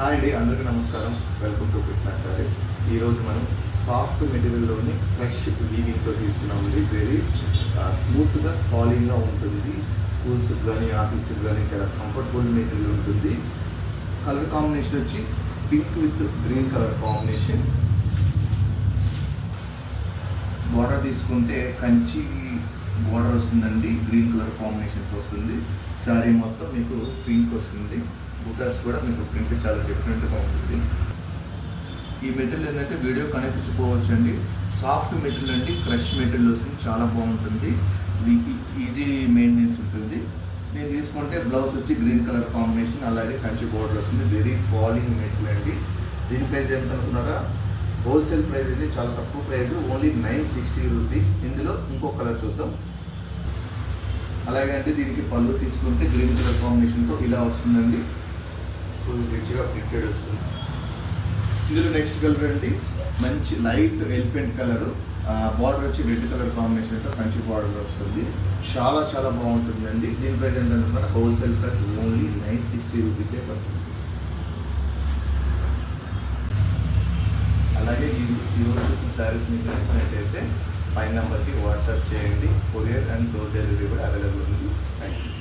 Hi అండి, అందరికీ నమస్కారం. Welcome to Krishna saris. ఈరోజు మనం సాఫ్ట్ మెటీరియల్లోని ఫ్రెష్ వీవింగ్తో తీసుకున్నామండి. వెరీ స్మూత్గా ఫాలింగ్గా ఉంటుంది. స్కూల్స్కి కానీ ఆఫీస్కి కానీ చాలా కంఫర్టబుల్ మెటీరియల్ ఉంటుంది. కలర్ కాంబినేషన్ వచ్చి pink with green colour combination. Border తీసుకుంటే కంచి బోర్డర్ వస్తుందండి, గ్రీన్ కలర్ కాంబినేషన్తో వస్తుంది. శారీ మొత్తం మీకు పింక్ వస్తుంది. బుటాస్ కూడా మీకు ప్రింట్ చాలా డిఫరెంట్గా ఉంటుంది. ఈ మెటీరియల్ ఏంటంటే వీడియో కనిపించుకోవచ్చు అండి. సాఫ్ట్ మెటీరియల్ అండి, క్రష్ మెటీరియల్ వస్తుంది, చాలా బాగుంటుంది. ఈజీ మెయింటెనెన్స్ ఉంటుంది. నేను తీసుకుంటే బ్లౌజ్ వచ్చి గ్రీన్ కలర్ కాంబినేషన్, అలాగే కంచి బోర్డర్ వస్తుంది. వెరీ ఫాలింగ్ మెటీరియల్ అండి. దీని ప్రైస్ ఎంత అనుకున్నారా? హోల్సేల్ ప్రైస్ అయితే చాలా తక్కువ ప్రైస్, ఓన్లీ 960 రూపీస్. ఇందులో ఇంకో కలర్ చూద్దాం. అలాగే అంటే దీనికి పళ్ళు తీసుకుంటే గ్రీన్ కలర్ కాంబినేషన్తో ఇలా వస్తుందండి. ఫుల్ రిచ్గా ప్రింటెడ్ వస్తుంది. ఇందులో నెక్స్ట్ కలర్ అండి మంచి లైట్ ఎలిఫెంట్ కలర్, బార్డర్ వచ్చి రెడ్ కలర్ కాంబినేషన్తో కంచి బార్డర్ వస్తుంది. చాలా చాలా బాగుంటుందండి. దీని ప్రైస్ ఏంటంటే హోల్సేల్ ప్రైస్ ఓన్లీ 960 రూపీసే పడుతుంది. అలాగే ఈరోజు చూసిన శారీస్ మీకు నచ్చినట్టయితే పైన నెంబర్కి వాట్సాప్ చేయండి. కొరియర్ అండ్ డోర్ డెలివరీ కూడా అవైలబుల్ ఉంది. Thank you.